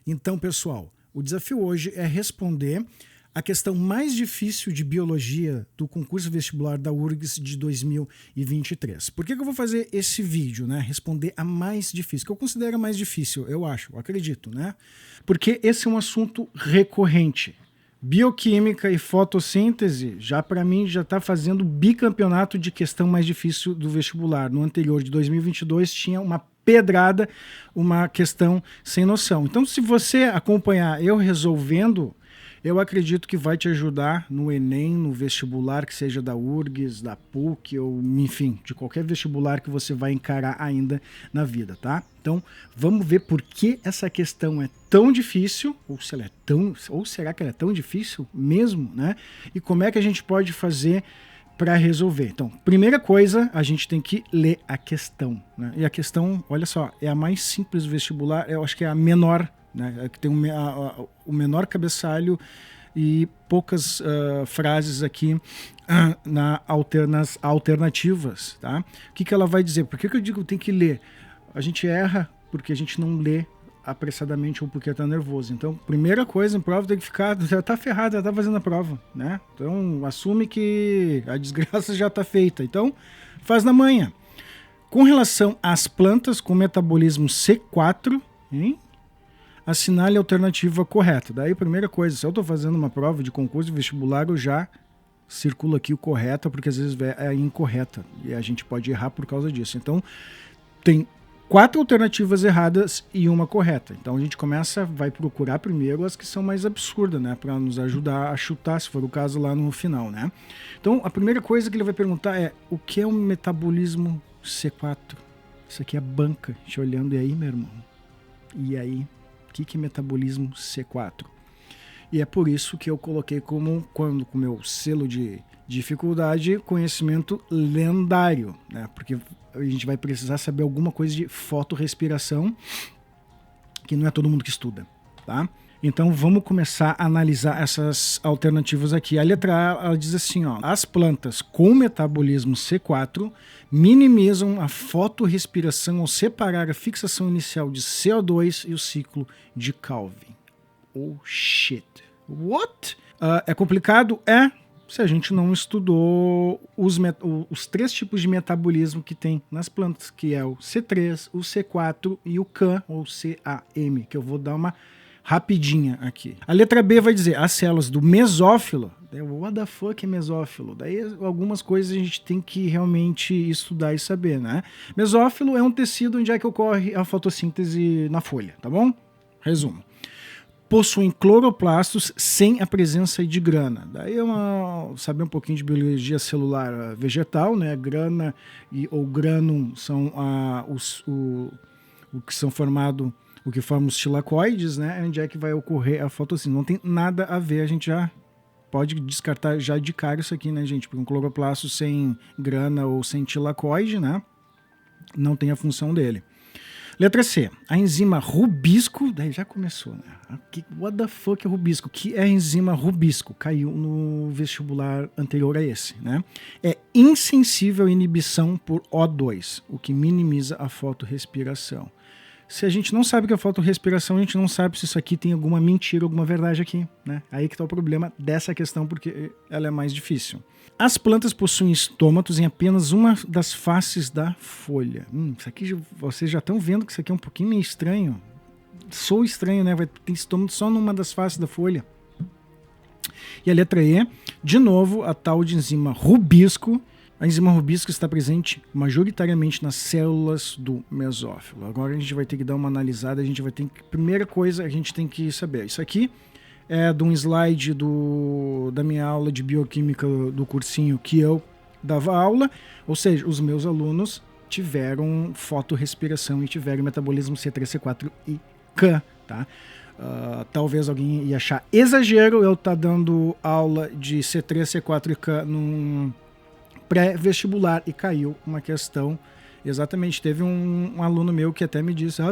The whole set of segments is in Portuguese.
Então, pessoal, o desafio hoje é responder a questão mais difícil de biologia do concurso vestibular da URGS de 2023. Por que eu vou fazer esse vídeo, né? Responder a mais difícil, que eu considero a mais difícil, eu acho, eu acredito, né? Porque esse é um assunto recorrente. Bioquímica e fotossíntese, já para mim, já está fazendo bicampeonato de questão mais difícil do vestibular. No anterior, de 2022, tinha uma pedrada, uma questão sem noção. Então, se você acompanhar eu resolvendo, eu acredito que vai te ajudar no Enem, no vestibular, que seja da URGS, da PUC, ou enfim, de qualquer vestibular que você vai encarar ainda na vida, tá? Então, vamos ver por que essa questão é tão difícil, ou será que ela é tão difícil mesmo, né? E como é que a gente pode fazer para resolver. Então, primeira coisa, a gente tem que ler a questão, né? E a questão, olha só, é a mais simples do vestibular, eu acho que é a menor, né? Que tem o menor cabeçalho e poucas frases aqui nas alternativas, tá? O que ela vai dizer? Por que eu digo que tem que ler? A gente erra porque a gente não lê apressadamente ou porque tá nervoso. Então, primeira coisa, em prova tem que ficar, já tá ferrado, já tá fazendo a prova, né? Então, assume que a desgraça já tá feita. Então, faz na manhã. Com relação às plantas com metabolismo C4, hein? Assinale a alternativa correta. Daí, primeira coisa, se eu tô fazendo uma prova de concurso vestibular, eu já circulo aqui o correta, porque às vezes é incorreta e a gente pode errar por causa disso. Então, tem 4 alternativas erradas e uma correta. Então a gente vai procurar primeiro as que são mais absurdas, né? Para nos ajudar a chutar, se for o caso, lá no final, né? Então a primeira coisa que ele vai perguntar é: o que é um metabolismo C4? Isso aqui é banca, te olhando, e aí, meu irmão? E aí? O que é metabolismo C4? E é por isso que eu coloquei com o meu selo de dificuldade, conhecimento lendário, né? Porque a gente vai precisar saber alguma coisa de fotorrespiração, que não é todo mundo que estuda, tá? Então vamos começar a analisar essas alternativas aqui. A letra A, ela diz assim, ó: as plantas com metabolismo C4 minimizam a fotorrespiração ao separar a fixação inicial de CO2 e o ciclo de Calvin. Oh shit. What? É complicado? É. Se a gente não estudou os 3 tipos de metabolismo que tem nas plantas, que é o C3, o C4 e o CAM, ou CAM, que eu vou dar uma rapidinha aqui. A letra B vai dizer as células do mesófilo. What the fuck é mesófilo? Daí algumas coisas a gente tem que realmente estudar e saber, né? Mesófilo é um tecido onde é que ocorre a fotossíntese na folha, tá bom? Resumo. Possuem cloroplastos sem a presença de grana. Daí saber um pouquinho de biologia celular vegetal, né? Grana ou granum são o que são formado, o que forma os tilacoides, né? Onde é que vai ocorrer a fotossíntese. Não tem nada a ver, a gente já pode descartar já de cara isso aqui, né, gente? Porque um cloroplasto sem grana ou sem tilacoide, né? Não tem a função dele. Letra C, a enzima rubisco, daí já começou, né? What the fuck é rubisco? O que é a enzima rubisco? Caiu no vestibular anterior a esse, né? É insensível à inibição por O2, o que minimiza a fotorrespiração. Se a gente não sabe o que é fotorrespiração, a gente não sabe se isso aqui tem alguma mentira, alguma verdade aqui, né? Aí que tá o problema dessa questão, porque ela é mais difícil. As plantas possuem estômatos em apenas uma das faces da folha. Isso aqui, vocês já estão vendo que isso aqui é um pouquinho meio estranho. Sou estranho, né? Vai ter estômato só numa das faces da folha. E a letra E, de novo, a tal de enzima rubisco. A enzima rubisco está presente majoritariamente nas células do mesófilo. Agora a gente vai ter que dar uma analisada, primeira coisa a gente tem que saber. Isso aqui é de um slide da minha aula de bioquímica do cursinho que eu dava aula, ou seja, os meus alunos tiveram fotorrespiração e tiveram metabolismo C3, C4 e CAM, tá? Talvez alguém ia achar exagero eu estar dando aula de C3, C4 e CAM num pré-vestibular, e caiu uma questão. Exatamente, teve um aluno meu que até me disse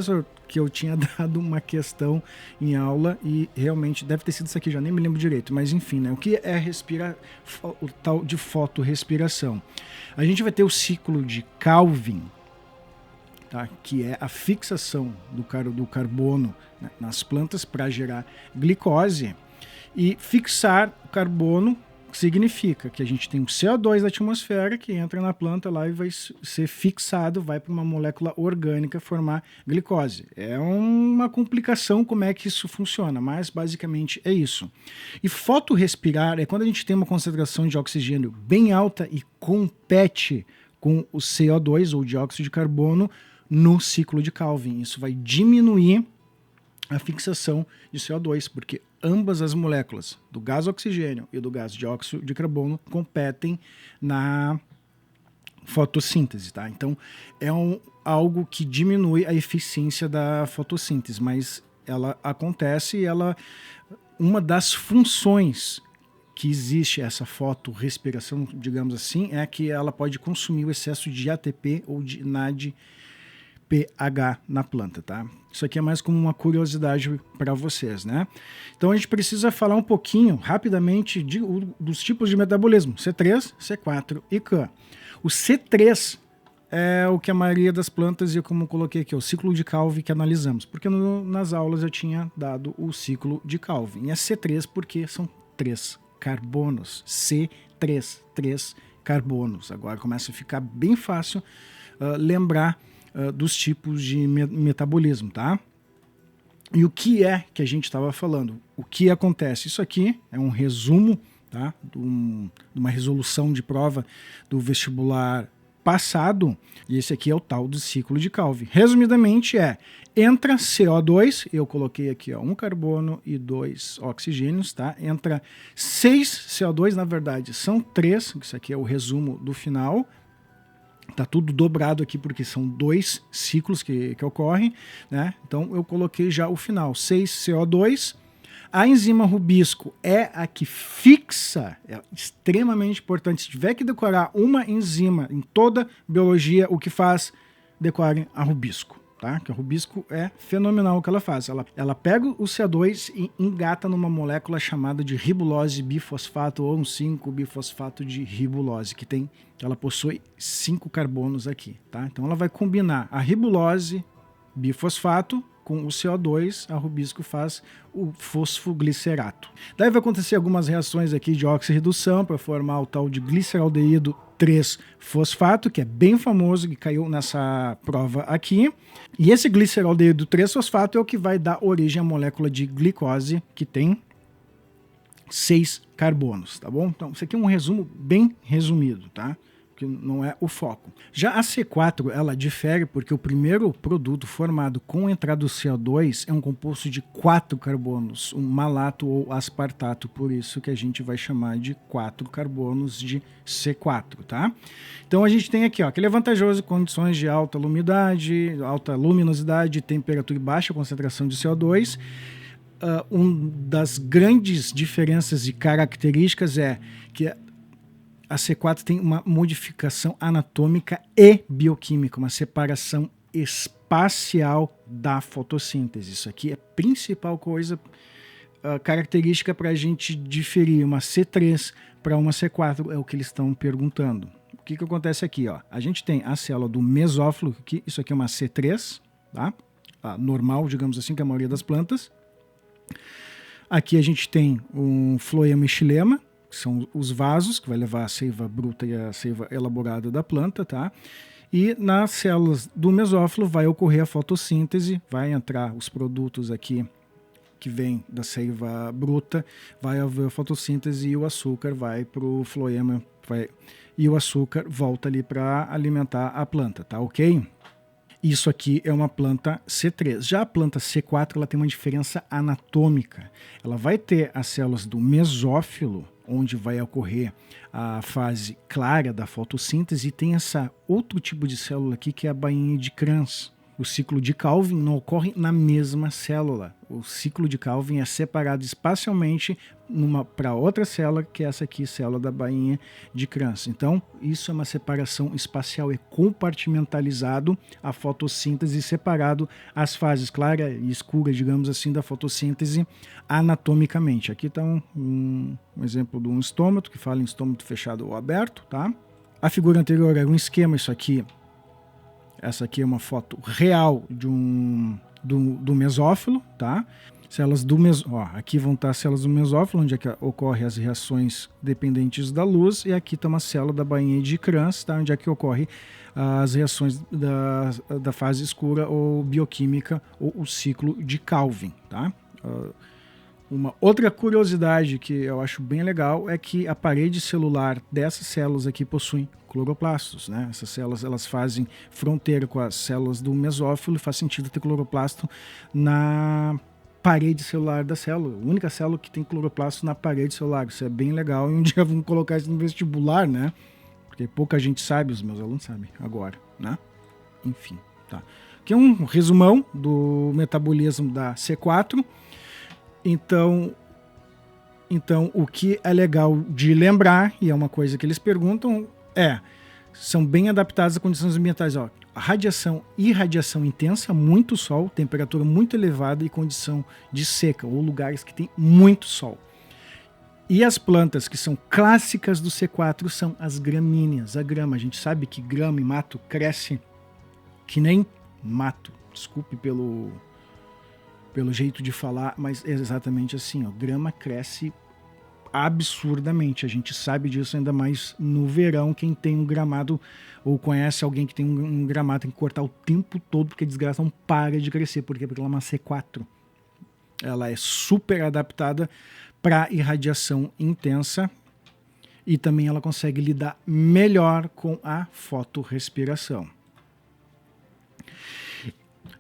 que eu tinha dado uma questão em aula e realmente deve ter sido isso aqui, já nem me lembro direito, mas enfim, né? O que é o tal de fotorrespiração? A gente vai ter o ciclo de Calvin, tá? Que é a fixação do carbono, né, nas plantas para gerar glicose. E fixar o carbono significa que a gente tem o CO2 da atmosfera que entra na planta lá e vai ser fixado, vai para uma molécula orgânica formar glicose. É uma complicação como é que isso funciona, mas basicamente é isso. E fotorrespirar é quando a gente tem uma concentração de oxigênio bem alta e compete com o CO2 ou dióxido de carbono no ciclo de Calvin. Isso vai diminuir a fixação de CO2, porque ambas as moléculas do gás oxigênio e do gás dióxido de carbono competem na fotossíntese, tá? Então é algo que diminui a eficiência da fotossíntese, mas ela acontece e uma das funções que existe essa fotorrespiração, digamos assim, é que ela pode consumir o excesso de ATP ou de NADPH na planta, tá? Isso aqui é mais como uma curiosidade para vocês, né? Então a gente precisa falar um pouquinho, rapidamente, dos tipos de metabolismo, C3, C4 e K. O C3 é o que a maioria das plantas, e como eu coloquei aqui, é o ciclo de Calvin que analisamos, porque nas aulas eu tinha dado o ciclo de Calvin. E é C3 porque são 3 carbonos, C3, 3 carbonos. Agora começa a ficar bem fácil lembrar dos tipos de metabolismo, tá? E o que é que a gente estava falando? O que acontece? Isso aqui é um resumo, tá? De uma resolução de prova do vestibular passado, e esse aqui é o tal do ciclo de Calvin. Resumidamente entra CO2, eu coloquei aqui 1 carbono e 2 oxigênios, tá? Entra 6 CO2, na verdade são 3, isso aqui é o resumo do final. Tá tudo dobrado aqui porque são 2 ciclos que ocorrem, né? Então eu coloquei já o final, 6 CO2. A enzima rubisco é a que fixa, é extremamente importante. Se tiver que decorar uma enzima em toda biologia, o que faz? Decorem a rubisco, tá? Que a rubisco é fenomenal o que ela faz. Ela pega o CO2 e engata numa molécula chamada de ribulose bifosfato ou um 5-bifosfato de ribulose, ela possui 5 carbonos aqui, tá? Então ela vai combinar a ribulose bifosfato com o CO2, a rubisco faz o fosfoglicerato. Daí vai acontecer algumas reações aqui de oxirredução para formar o tal de gliceraldeído 3-fosfato, que é bem famoso, que caiu nessa prova aqui. E esse gliceraldeído 3-fosfato é o que vai dar origem à molécula de glicose, que tem 6 carbonos, tá bom? Então, isso aqui é um resumo bem resumido, tá? Que não é o foco. Já a C4, ela difere porque o primeiro produto formado com a entrada do CO2 é um composto de 4 carbonos, um malato ou aspartato, por isso que a gente vai chamar de 4 carbonos de C4, tá? Então a gente tem aqui, que ele é vantajoso em condições de alta luminosidade, temperatura e baixa concentração de CO2. Das grandes diferenças e características é que a C4 tem uma modificação anatômica e bioquímica, uma separação espacial da fotossíntese. Isso aqui é a principal coisa, característica para a gente diferir uma C3 para uma C4, é o que eles estão perguntando. O que acontece aqui? A gente tem a célula do mesófilo, isso aqui é uma C3, tá? Normal, digamos assim, que a maioria das plantas. Aqui a gente tem um floema e xilema, que são os vasos, que vai levar a seiva bruta e a seiva elaborada da planta, tá? E nas células do mesófilo vai ocorrer a fotossíntese, vai entrar os produtos aqui que vêm da seiva bruta, vai haver a fotossíntese e o açúcar vai para o floema, e o açúcar volta ali para alimentar a planta, tá ok? Isso aqui é uma planta C3. Já a planta C4 ela tem uma diferença anatômica. Ela vai ter as células do mesófilo, onde vai ocorrer a fase clara da fotossíntese, e tem essa outro tipo de célula aqui que é a bainha de Kranz. O ciclo de Calvin não ocorre na mesma célula. O ciclo de Calvin é separado espacialmente para outra célula, que é essa aqui, célula da bainha de Kranz. Então, isso é uma separação espacial, é compartimentalizado a fotossíntese, separado as fases clara e escura, digamos assim, da fotossíntese anatomicamente. Aqui está um exemplo de um estômato, que fala em estômato fechado ou aberto, tá? A figura anterior era um esquema, isso aqui Essa aqui é uma foto real do mesófilo, tá? Células do aqui vão estar as células do mesófilo, onde é que ocorrem as reações dependentes da luz, e aqui está uma célula da bainha de Kranz, tá? Onde é que ocorre as reações da fase escura ou bioquímica, ou o ciclo de Calvin, tá? Uma outra curiosidade que eu acho bem legal é que a parede celular dessas células aqui possui cloroplastos, né? Essas células, elas fazem fronteira com as células do mesófilo, e faz sentido ter cloroplasto na parede celular da célula. A única célula que tem cloroplasto na parede celular. Isso é bem legal, e um dia vamos colocar isso no vestibular, né? Porque pouca gente sabe, os meus alunos sabem agora, né? Enfim, tá. Aqui é um resumão do metabolismo da C4. Então, o que é legal de lembrar, e é uma coisa que eles perguntam, são bem adaptadas a condições ambientais. Ó, a radiação e radiação intensa, muito sol, temperatura muito elevada e condição de seca, ou lugares que tem muito sol. E as plantas que são clássicas do C4 são as gramíneas. A grama, a gente sabe que grama e mato cresce que nem mato. Desculpe pelo jeito de falar, mas é exatamente assim. Ó, grama cresce absurdamente. A gente sabe disso, ainda mais no verão. Quem tem um gramado ou conhece alguém que tem um gramado tem que cortar o tempo todo, porque a desgraça não para de crescer. Por quê? Porque ela é uma C4. Ela é super adaptada para irradiação intensa, e também ela consegue lidar melhor com a fotorrespiração.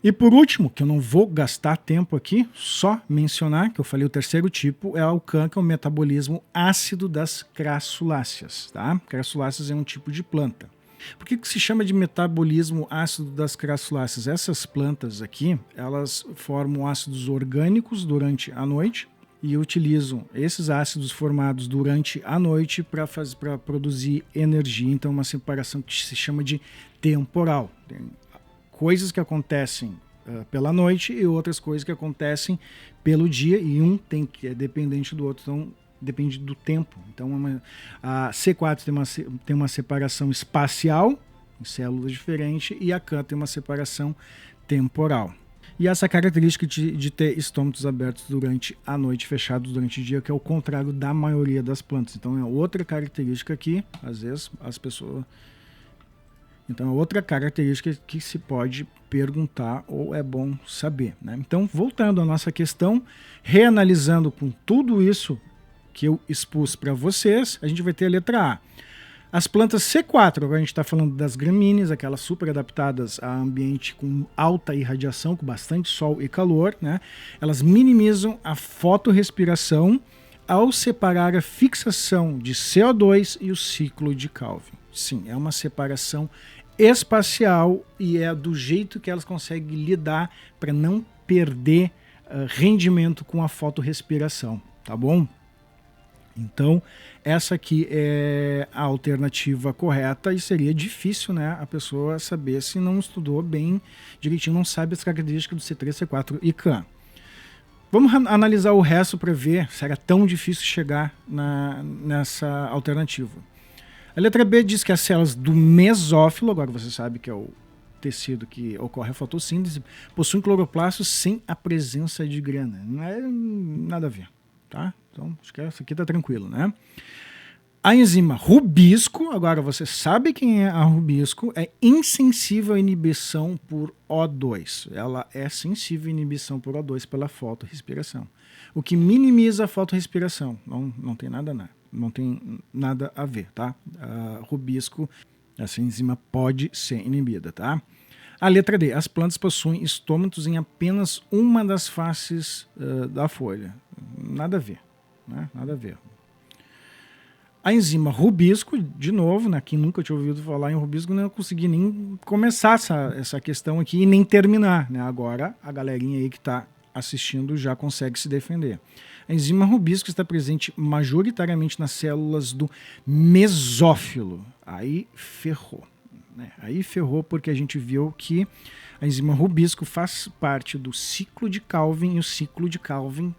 E por último, que eu não vou gastar tempo aqui, só mencionar que eu falei o terceiro tipo é o CAN, que é o metabolismo ácido das crassuláceas, tá? Crassuláceas é um tipo de planta. Por que se chama de metabolismo ácido das crassuláceas? Essas plantas aqui, elas formam ácidos orgânicos durante a noite e utilizam esses ácidos formados durante a noite para produzir energia. Então, uma separação que se chama de temporal. Tem coisas que acontecem pela noite e outras coisas que acontecem pelo dia, e um é dependente do outro, então depende do tempo. Então a C4 tem uma separação espacial, em células diferentes, e a CAN tem uma separação temporal. E essa característica de ter estômatos abertos durante a noite, fechados durante o dia, que é o contrário da maioria das plantas. Então é outra característica que, às vezes, as pessoas... Então é outra característica que se pode perguntar ou é bom saber, né? Então, voltando à nossa questão, reanalisando com tudo isso que eu expus para vocês, a gente vai ter a letra A. As plantas C4, agora a gente está falando das gramíneas, aquelas super adaptadas a ambiente com alta irradiação, com bastante sol e calor, né? Elas minimizam a fotorrespiração ao separar a fixação de CO2 e o ciclo de Calvin. Sim, é uma separação espacial e é do jeito que elas conseguem lidar para não perder rendimento com a fotorrespiração, tá bom? Então, essa aqui é a alternativa correta, e seria difícil, né, a pessoa saber se não estudou bem direitinho, não sabe as características do C3, C4 e CAN. Vamos analisar o resto para ver se era tão difícil chegar nessa alternativa. A letra B diz que as células do mesófilo, agora você sabe que é o tecido que ocorre a fotossíntese, possuem cloroplastos sem a presença de grana. Não é nada a ver, tá? Então, acho que essa aqui tá tranquilo, né? A enzima rubisco, agora você sabe quem é a rubisco, é insensível à inibição por O2. Ela é sensível à inibição por O2 pela fotorrespiração. O que minimiza a fotorrespiração. Não tem nada a ver, tá? A rubisco, essa enzima pode ser inibida, tá? A letra D. As plantas possuem estômatos em apenas uma das faces da folha. Nada a ver, né? Nada a ver. A enzima rubisco, de novo, né, quem nunca tinha ouvido falar em rubisco, não consegui nem começar essa questão aqui e nem terminar, né? Agora a galerinha aí que está assistindo já consegue se defender. A enzima rubisco está presente majoritariamente nas células do mesófilo. Aí ferrou, né? Aí ferrou, porque a gente viu que a enzima rubisco faz parte do ciclo de Calvin, e o ciclo de Calvin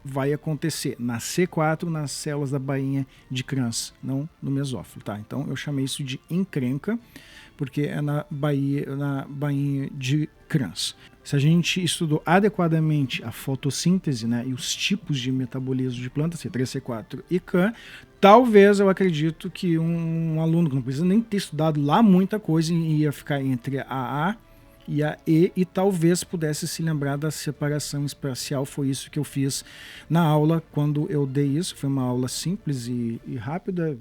vai acontecer na C4, nas células da bainha de Kranz, não no mesófilo, tá? Então eu chamei isso de encrenca, porque é na bainha de Kranz. Se a gente estudou adequadamente a fotossíntese, né, e os tipos de metabolismo de plantas, C3, C4 e K, talvez eu acredito que um aluno que não precisa nem ter estudado lá muita coisa ia ficar entre a A e a E talvez pudesse se lembrar da separação espacial. Foi isso que eu fiz na aula quando eu dei isso. Foi uma aula simples e rápida.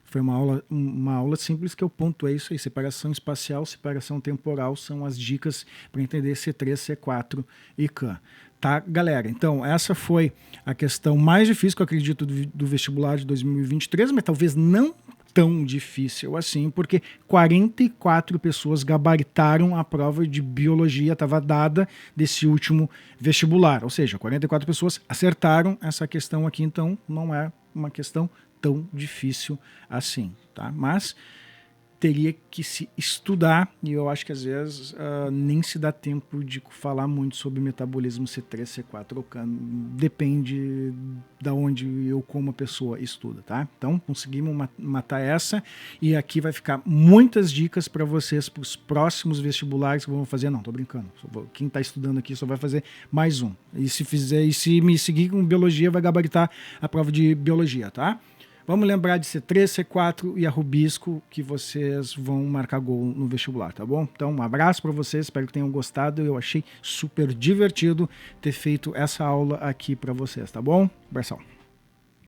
Foi uma aula simples que eu pontuei isso aí. Separação espacial, separação temporal são as dicas para entender C3, C4 e K. Tá, galera? Então, essa foi a questão mais difícil que eu acredito do vestibular de 2023, mas talvez não tão difícil assim, porque 44 pessoas gabaritaram a prova de biologia, estava dada desse último vestibular. Ou seja, 44 pessoas acertaram essa questão aqui, então não é uma questão tão difícil assim, tá? Mas teria que se estudar, e eu acho que às vezes nem se dá tempo de falar muito sobre metabolismo C3, C4 ou K, depende da onde eu como a pessoa estuda, tá? Então conseguimos matar essa, e aqui vai ficar muitas dicas para vocês para os próximos vestibulares que vão fazer. Não, tô brincando, quem está estudando aqui só vai fazer mais um, e se me seguir com biologia vai gabaritar a prova de biologia, tá? Vamos lembrar de C3, C4 e a Rubisco, que vocês vão marcar gol no vestibular, tá bom? Então, um abraço para vocês, espero que tenham gostado. Eu achei super divertido ter feito essa aula aqui para vocês, tá bom? Abração.